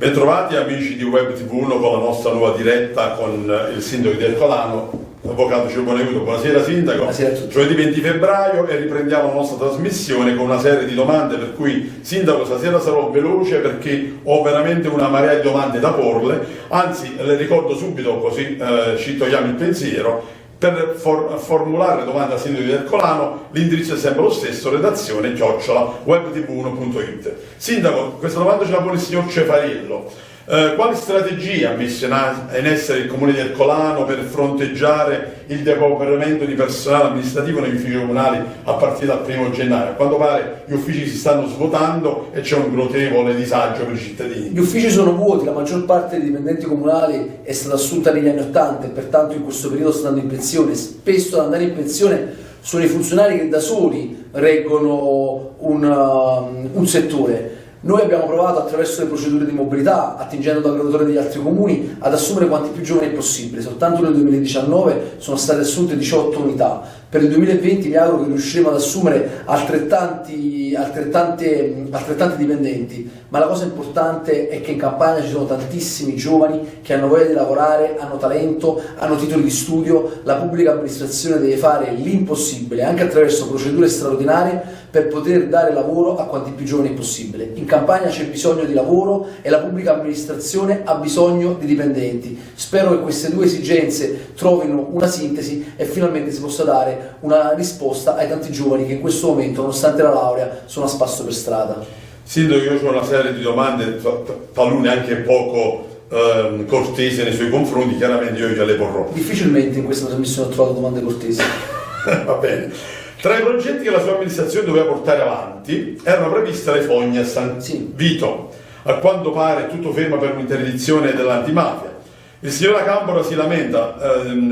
Bentrovati amici di Web TV1 con la nostra nuova diretta con il sindaco di Ercolano, l'avvocato Ciro Buonaiuto. Buonasera sindaco. Buonasera a tutti. Giovedì 20 febbraio e riprendiamo la nostra trasmissione con una serie di domande, per cui sindaco stasera sarò veloce perché ho veramente una marea di domande da porle, anzi le ricordo subito così ci togliamo il pensiero. Per formulare domande al sindaco di Ercolano l'indirizzo è sempre lo stesso, redazione@webtv1.it. Sindaco, questa domanda ce la pone il signor Cefariello. Quali strategie ha messo in essere il comune di Ercolano per fronteggiare il depauperamento di personale amministrativo negli uffici comunali a partire dal 1° gennaio? A quanto pare gli uffici si stanno svuotando e c'è un notevole disagio per i cittadini. Gli uffici sono vuoti, la maggior parte dei dipendenti comunali è stata assunta negli anni '80 e pertanto in questo periodo sta andando in pensione. Spesso ad andare in pensione sono i funzionari che da soli reggono un settore. Noi abbiamo provato attraverso le procedure di mobilità, attingendo dal graduatorio degli altri comuni, ad assumere quanti più giovani possibile. Soltanto nel 2019 sono state assunte 18 unità. Per il 2020 mi auguro che riusciremo ad assumere altrettanti dipendenti, ma la cosa importante è che in Campania ci sono tantissimi giovani che hanno voglia di lavorare, hanno talento, hanno titoli di studio. La pubblica amministrazione deve fare l'impossibile, anche attraverso procedure straordinarie, per poter dare lavoro a quanti più giovani possibile. In Campania c'è bisogno di lavoro e la pubblica amministrazione ha bisogno di dipendenti. Spero che queste due esigenze trovino una sintesi e finalmente si possa dare una risposta ai tanti giovani che in questo momento, nonostante la laurea, sono a spasso per strada. Sindaco, io ho una serie di domande, talune anche poco cortesi nei suoi confronti, chiaramente io gliele porrò. Difficilmente in questa trasmissione ho trovato domande cortesi. Va bene. Tra i progetti che la sua amministrazione doveva portare avanti erano previste le fogne a San Vito. A quanto pare è tutto fermo per un'interdizione dell'antimafia. Il signor Campora si lamenta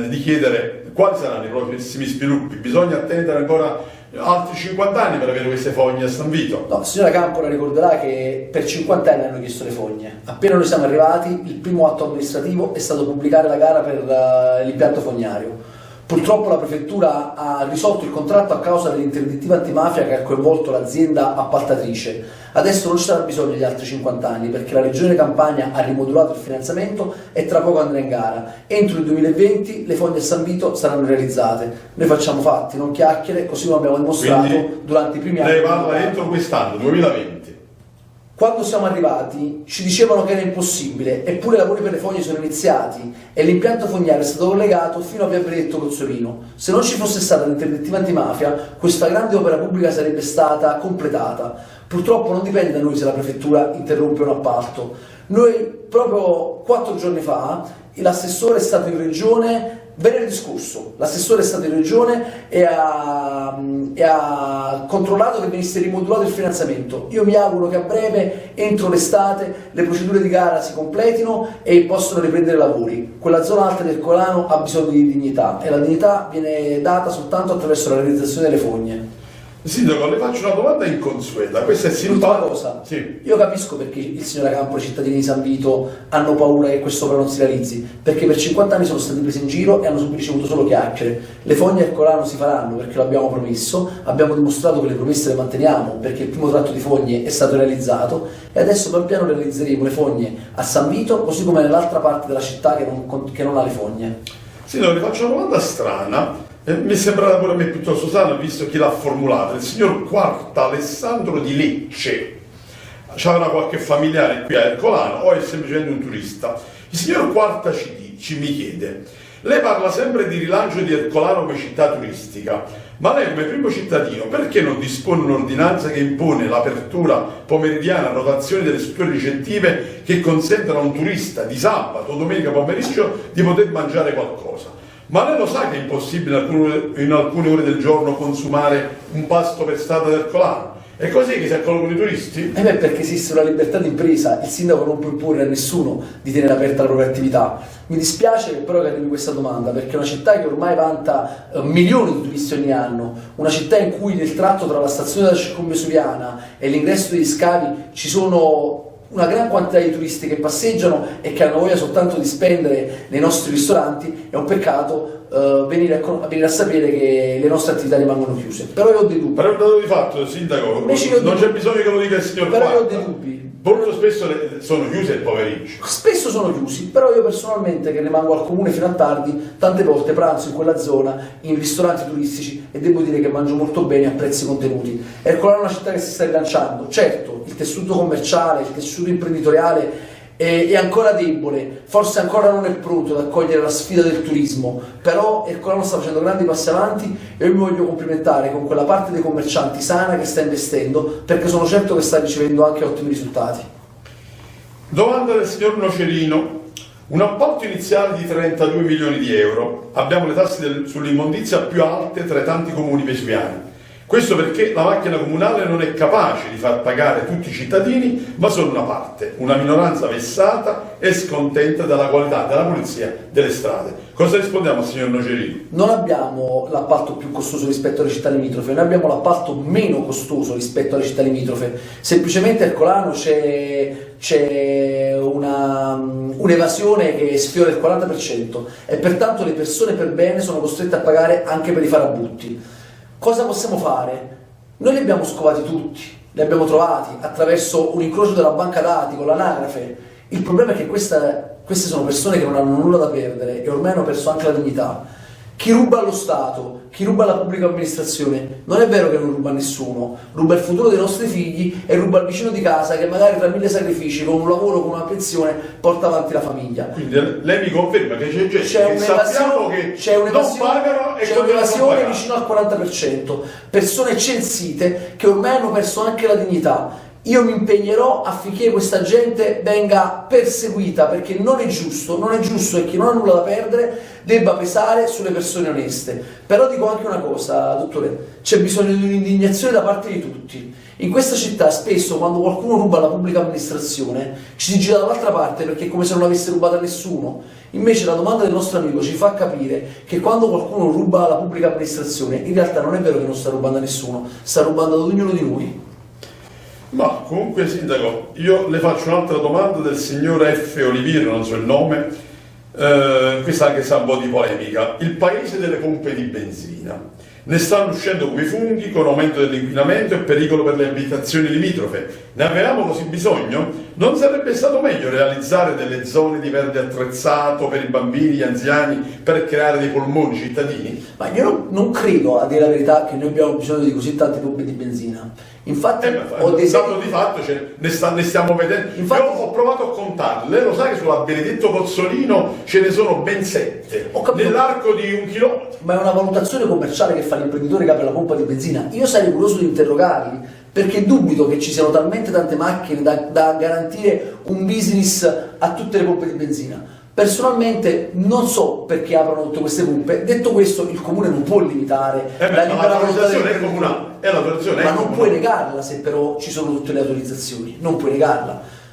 di chiedere quali saranno i prossimi sviluppi. Bisogna attendere ancora altri 50 anni per avere queste fogne a San Vito. No, il signor Campora ricorderà che per 50 anni hanno chiesto le fogne. Appena noi siamo arrivati, il primo atto amministrativo è stato pubblicare la gara per l'impianto fognario. Purtroppo la prefettura ha risolto il contratto a causa dell'interdittiva antimafia che ha coinvolto l'azienda appaltatrice. Adesso non ci sarà bisogno di altri 50 anni perché la Regione Campania ha rimodulato il finanziamento e tra poco andrà in gara. Entro il 2020 le fogne a San Vito saranno realizzate. Noi facciamo fatti, non chiacchiere, così come abbiamo dimostrato durante i primi anni. Lei parla entro quest'anno, 2020. Quando siamo arrivati ci dicevano che era impossibile, eppure i lavori per le fogne sono iniziati e l'impianto fognario è stato collegato fino a Via Benedetto Cozzolino. Se non ci fosse stata l'interdittiva antimafia, questa grande opera pubblica sarebbe stata completata. Purtroppo non dipende da noi se la prefettura interrompe un appalto. Noi proprio 4 giorni fa l'assessore è stato in regione. Venerdì scorso l'assessore è stato in regione e ha controllato che venisse rimodulato il finanziamento. Io mi auguro che a breve, entro l'estate, le procedure di gara si completino e possano riprendere i lavori. Quella zona alta del Ercolano ha bisogno di dignità e la dignità viene data soltanto attraverso la realizzazione delle fogne. Sindaco, le faccio una domanda inconsueta. Questa è L'ultima cosa, sì. Io capisco perché il signor Campo e i cittadini di San Vito hanno paura che quest'opera non si realizzi, perché per 50 anni sono stati presi in giro e hanno ricevuto solo chiacchiere. Le fogne a Ercolano si faranno perché lo abbiamo promesso, abbiamo dimostrato che le promesse le manteniamo perché il primo tratto di fogne è stato realizzato e adesso pian piano realizzeremo le fogne a San Vito così come nell'altra parte della città che non ha le fogne. Sindaco, le faccio una domanda strana. Mi è sembrata pure a me piuttosto strana, visto chi l'ha formulata. Il signor Quarta Alessandro di Lecce. C'aveva qualche familiare qui a Ercolano o è semplicemente un turista? Il signor Quarta mi chiede: lei parla sempre di rilancio di Ercolano come città turistica, ma lei come primo cittadino perché non dispone un'ordinanza che impone l'apertura pomeridiana a rotazione delle strutture ricettive che consentano a un turista di sabato o domenica pomeriggio di poter mangiare qualcosa? Ma lei lo sa che è impossibile in alcune ore del giorno consumare un pasto per strada del Ercolano? È così che si accolgono i turisti? Perché esiste una libertà di impresa, il sindaco non può imporre a nessuno di tenere aperta la propria attività. Mi dispiace però che arrivi questa domanda, perché è una città che ormai vanta milioni di turisti ogni anno, una città in cui nel tratto tra la stazione della Circumvesuviana e l'ingresso degli scavi ci sono una gran quantità di turisti che passeggiano e che hanno voglia soltanto di spendere nei nostri ristoranti. È un peccato venire a sapere che le nostre attività rimangono chiuse. Però io ho dei dubbi. Però è un dato di fatto, sindaco, non c'è bisogno che lo dica il signor Però io ho Quarta. dei dubbi. Molto spesso sono chiuse il povericcio. Spesso sono chiusi, però io personalmente, che rimango al comune fino a tardi, tante volte pranzo in quella zona, in ristoranti turistici, e devo dire che mangio molto bene a prezzi contenuti. Ercolano è una città che si sta rilanciando. Certo, il tessuto commerciale, il tessuto imprenditoriale è ancora debole, forse ancora non è pronto ad accogliere la sfida del turismo, però Ercolano sta facendo grandi passi avanti e io mi voglio complimentare con quella parte dei commercianti sana che sta investendo, perché sono certo che sta ricevendo anche ottimi risultati. Domanda del signor Nocerino. Un appalto iniziale di 32 milioni di euro. Abbiamo le tasse sull'immondizia più alte tra i tanti comuni vesuviani. Questo perché la macchina comunale non è capace di far pagare tutti i cittadini, ma solo una parte, una minoranza vessata e scontenta della qualità della pulizia delle strade. Cosa rispondiamo al signor Nocerino? Non abbiamo l'appalto più costoso rispetto alle città limitrofe, noi abbiamo l'appalto meno costoso rispetto alle città limitrofe. Semplicemente a Ercolano c'è un'evasione che sfiora il 40% e pertanto le persone per bene sono costrette a pagare anche per i farabutti. Cosa possiamo fare? Noi li abbiamo scovati tutti, li abbiamo trovati attraverso un incrocio della banca dati con l'anagrafe. Il problema è che queste sono persone che non hanno nulla da perdere e ormai hanno perso anche la dignità. Chi ruba allo Stato, chi ruba alla pubblica amministrazione, non è vero che non ruba a nessuno, ruba il futuro dei nostri figli e ruba al vicino di casa che magari tra 1000 sacrifici, con un lavoro, con una pensione, porta avanti la famiglia. Quindi lei mi conferma che c'è gente che sappiamo che non pagano e c'è un'evasione vicino al 40%, persone censite che ormai hanno perso anche la dignità. Io mi impegnerò affinché questa gente venga perseguita, perché non è giusto e chi non ha nulla da perdere debba pesare sulle persone oneste. Però dico anche una cosa, dottore, c'è bisogno di un'indignazione da parte di tutti. In questa città spesso quando qualcuno ruba alla pubblica amministrazione ci si gira dall'altra parte perché è come se non avesse rubato a nessuno. Invece la domanda del nostro amico ci fa capire che quando qualcuno ruba alla pubblica amministrazione in realtà non è vero che non sta rubando a nessuno, sta rubando ad ognuno di noi. Ma comunque, sindaco, io le faccio un'altra domanda del signor F. Oliviero, non so il nome, questa anche sa un po' di polemica. Il paese delle pompe di benzina. Ne stanno uscendo come funghi con aumento dell'inquinamento e pericolo per le abitazioni limitrofe. Ne avevamo così bisogno? Non sarebbe stato meglio realizzare delle zone di verde attrezzato per i bambini, gli anziani, per creare dei polmoni cittadini? Ma io non credo, a dire la verità, che noi abbiamo bisogno di così tante pompe di benzina. Infatti, dato di fatto ne stiamo vedendo. Infatti, io ho provato a contarle. Lei lo sa che sulla Benedetto Pozzolino ce ne sono ben 7 nell'arco di 1 chilometro. Ma è una valutazione commerciale che fa l'imprenditore che apre la pompa di benzina. Io sarei curioso di interrogarli, perché dubito che ci siano talmente tante macchine da garantire un business a tutte le pompe di benzina. Personalmente non so perché aprono tutte queste pompe. Detto questo, il comune non può limitare la libera volontà del comunale, ma non puoi negarla se però ci sono tutte le autorizzazioni, non puoi negarla.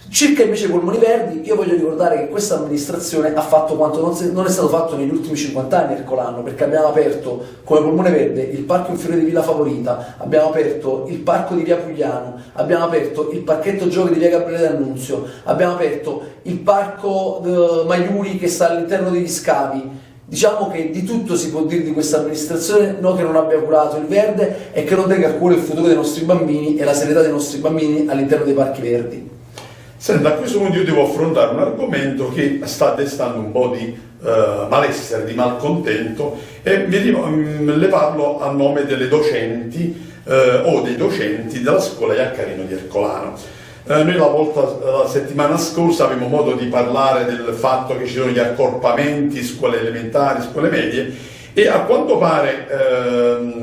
Circa invece i polmoni verdi, io voglio ricordare che questa amministrazione ha fatto quanto non è stato fatto negli ultimi 50 anni a Ercolano, perché abbiamo aperto come polmone verde il parco inferiore di Villa Favorita, abbiamo aperto il parco di Via Pugliano, abbiamo aperto il parchetto giochi di Via Gabriele D'Annunzio, abbiamo aperto il parco Maiuri che sta all'interno degli scavi. Diciamo che di tutto si può dire di questa amministrazione, no, che non abbia curato il verde e che non tenga a cuore il futuro dei nostri bambini e la serenità dei nostri bambini all'interno dei parchi verdi. Senta, a questo punto io devo affrontare un argomento che sta destando un po' di malessere, di malcontento, e le parlo a nome delle docenti o dei docenti della scuola Iaccarino di Ercolano. Noi la settimana scorsa avevamo modo di parlare del fatto che ci sono gli accorpamenti, scuole elementari, scuole medie, e a quanto pare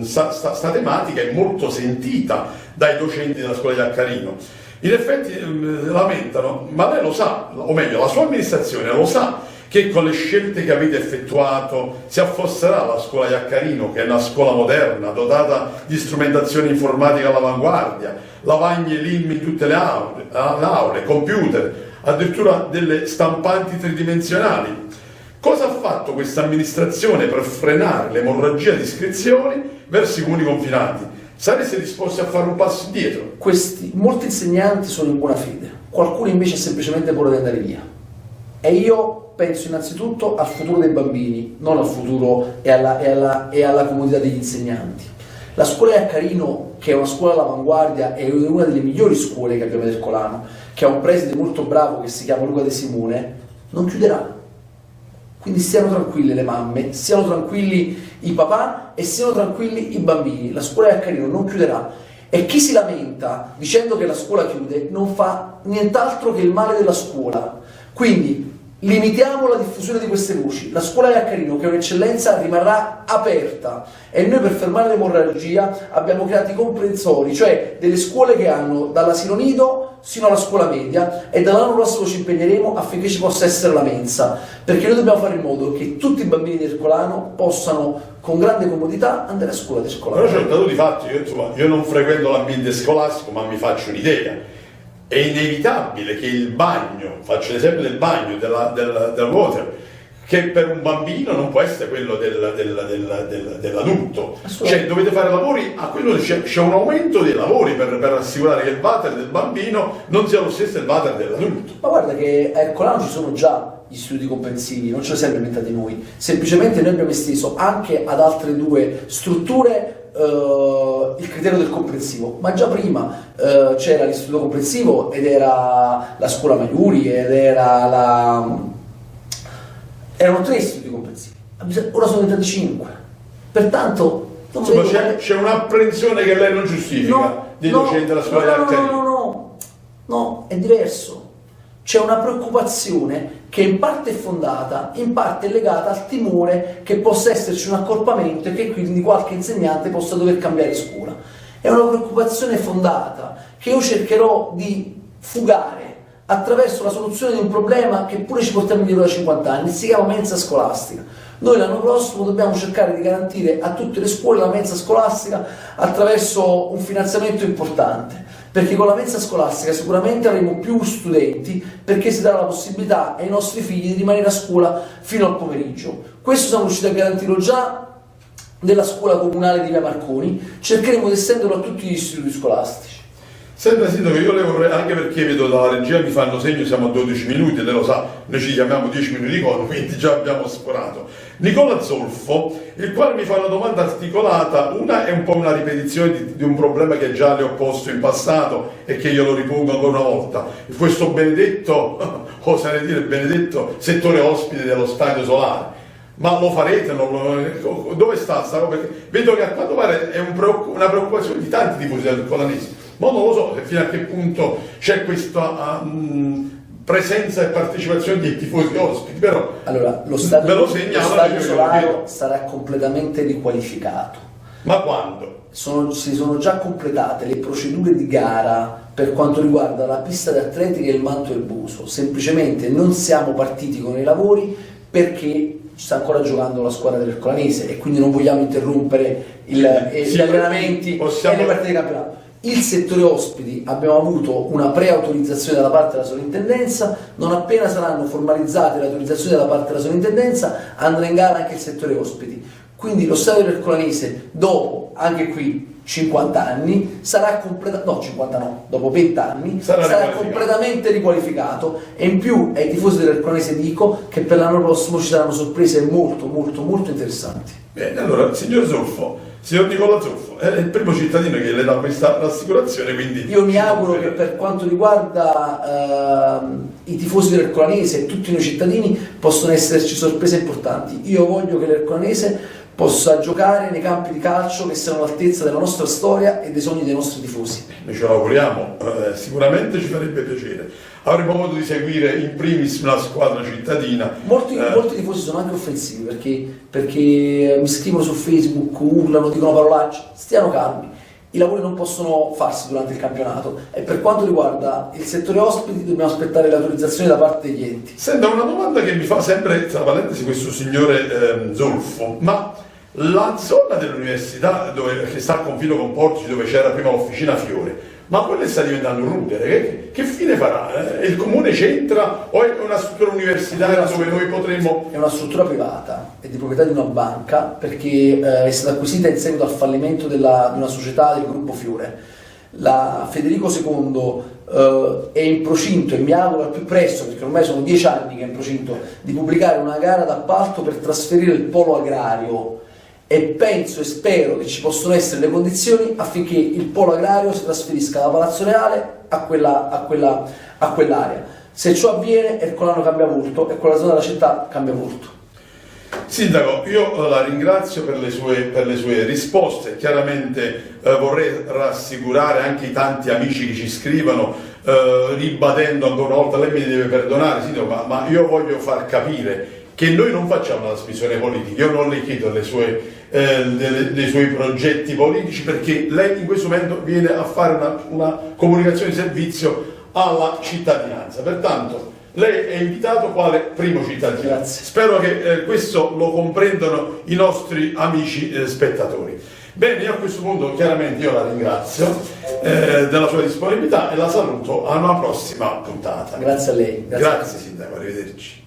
sta tematica è molto sentita dai docenti della scuola Iaccarino. In effetti lamentano, ma lei lo sa, o meglio la sua amministrazione lo sa, che con le scelte che avete effettuato si affosserà la scuola Iaccarino, che è una scuola moderna, dotata di strumentazione informatica all'avanguardia, lavagne LIM in tutte le aule, computer, addirittura delle stampanti tridimensionali. Cosa ha fatto questa amministrazione per frenare l'emorragia di iscrizioni verso i comuni confinanti? Sareste disposti a fare un passo indietro? Molti insegnanti sono in buona fede, qualcuno invece ha semplicemente paura di andare via. E io penso innanzitutto al futuro dei bambini, non al futuro e alla comodità degli insegnanti. La scuola Iaccarino, che è una scuola all'avanguardia, è una delle migliori scuole che abbiamo ad Ercolano, che ha un preside molto bravo che si chiama Luca De Simone, non chiuderà. Quindi stiano tranquille le mamme, stiano tranquilli i papà e stiano tranquilli i bambini. La scuola Iaccarino non chiuderà. E chi si lamenta dicendo che la scuola chiude non fa nient'altro che il male della scuola. Quindi limitiamo la diffusione di queste voci. La scuola Iaccarino, che è un'eccellenza, rimarrà aperta e noi per fermare l'emorragia abbiamo creato i comprensori, cioè delle scuole che hanno dall'asilo nido sino alla scuola media, e dall'anno prossimo ci impegneremo affinché ci possa essere la mensa, perché noi dobbiamo fare in modo che tutti i bambini di Ercolano possano con grande comodità andare a scuola di Ercolano. Però c'è un dato di fatto, io non frequento l'ambiente scolastico, ma mi faccio un'idea. È inevitabile che il bagno, faccio l'esempio del bagno, del water, che per un bambino non può essere quello dell'adulto. Cioè dovete fare lavori, a quello c'è un aumento dei lavori per assicurare che il water del bambino non sia lo stesso del water dell'adulto. Ma guarda che a Ercolano ci sono già gli istituti comprensivi, non ce li siamo inventati noi, semplicemente noi abbiamo esteso anche ad altre due strutture il criterio del comprensivo, ma già prima c'era l'istituto comprensivo ed era la scuola Maiuri ed erano 3 istituti comprensivi, ora sono diventati 5, pertanto insomma c'è un'apprensione che lei non giustifica dei docenti della scuola di Iaccarino. No, è diverso. C'è una preoccupazione che in parte è fondata, in parte è legata al timore che possa esserci un accorpamento e che quindi qualche insegnante possa dover cambiare scuola. È una preoccupazione fondata che io cercherò di fugare attraverso la soluzione di un problema che pure ci portiamo dietro da 50 anni, si chiama mensa scolastica. Noi l'anno prossimo dobbiamo cercare di garantire a tutte le scuole la mensa scolastica attraverso un finanziamento importante, perché con la mensa scolastica sicuramente avremo più studenti, perché si darà la possibilità ai nostri figli di rimanere a scuola fino al pomeriggio. Questo siamo riusciti a garantirlo già nella scuola comunale di Via Marconi, cercheremo di estenderlo a tutti gli istituti scolastici. Senta Sindaco, io le vorrei, anche perché vedo dalla regia mi fanno segno, siamo a 12 minuti, lei lo sa, noi ci chiamiamo 10 minuti di coda, quindi già abbiamo sforato. Nicola Zolfo, il quale mi fa una domanda articolata, una è un po' una ripetizione di un problema che già le ho posto in passato e che io lo ripongo ancora una volta. Questo benedetto, oserei dire benedetto, settore ospite dello stadio solare. Ma lo farete? Dove sta? Vedo che a quanto pare è una preoccupazione di tanti tifosi del colanesi. Ma non lo so fino a che punto c'è questa presenza e partecipazione di tifosi ospiti, però allora, lo stadio solare sarà completamente riqualificato. Ma quando? Si sono già completate le procedure di gara per quanto riguarda la pista d'atletica e il manto del Buso. Semplicemente non siamo partiti con i lavori perché sta ancora giocando la squadra del Colanese e quindi non vogliamo interrompere gli allenamenti e le partite di campionato. Il settore ospiti abbiamo avuto una preautorizzazione da parte della sovrintendenza, non appena saranno formalizzate le autorizzazioni da parte della sovrintendenza andrà in gara anche il settore ospiti. Quindi lo stadio del Colanese dopo, anche qui 50 anni, sarà dopo 20 anni sarà completamente riqualificato, e in più ai tifosi del Colanese dico che per l'anno prossimo ci saranno sorprese molto interessanti. Bene, allora signor Nicola Zolfo è il primo cittadino che le dà questa rassicurazione, quindi io mi auguro che per quanto riguarda i tifosi del Colanese e tutti noi cittadini possano esserci sorprese importanti. Io voglio che l'Ercolanese possa giocare nei campi di calcio che siano all'altezza della nostra storia e dei sogni dei nostri tifosi. Noi ce lo auguriamo, sicuramente ci farebbe piacere. Avremo modo di seguire in primis la squadra cittadina. Molti tifosi sono anche offensivi perché mi scrivono su Facebook, urlano, dicono parolacce. Stiano calmi, i lavori non possono farsi durante il campionato e per quanto riguarda il settore ospiti dobbiamo aspettare le autorizzazioni da parte degli enti. Senta, una domanda che mi fa sempre, tra parentesi, questo signore Zolfo, ma la zona dell'università che sta a confine con Portici, dove c'era prima l'officina Fiore, ma quella sta diventando un rudere, che fine farà? Il comune c'entra o è una struttura universitaria dove noi potremmo... È una struttura privata, è di proprietà di una banca perché è stata acquisita in seguito al fallimento di una società del gruppo Fiore. La Federico II è in procinto, e mi auguro al più presto, perché ormai sono 10 anni che è in procinto, di pubblicare una gara d'appalto per trasferire il polo agrario, e penso e spero che ci possono essere le condizioni affinché il polo agrario si trasferisca da Palazzo Reale a quell'area. Se ciò avviene, Ercolano cambia volto e quella zona della città cambia volto. Sindaco, io la ringrazio per le sue risposte. Chiaramente vorrei rassicurare anche i tanti amici che ci scrivono, ribadendo ancora una volta, lei mi deve perdonare, Sindaco, ma io voglio far capire che noi non facciamo una trasmissione politica. Io non le chiedo dei suoi progetti politici, perché lei in questo momento viene a fare una comunicazione di servizio alla cittadinanza. Pertanto lei è invitato quale primo cittadino. Grazie. Spero che questo lo comprendano i nostri amici spettatori. Bene, io a questo punto chiaramente io la ringrazio della sua disponibilità e la saluto a una prossima puntata. Grazie a lei. Grazie Sindaco, arrivederci.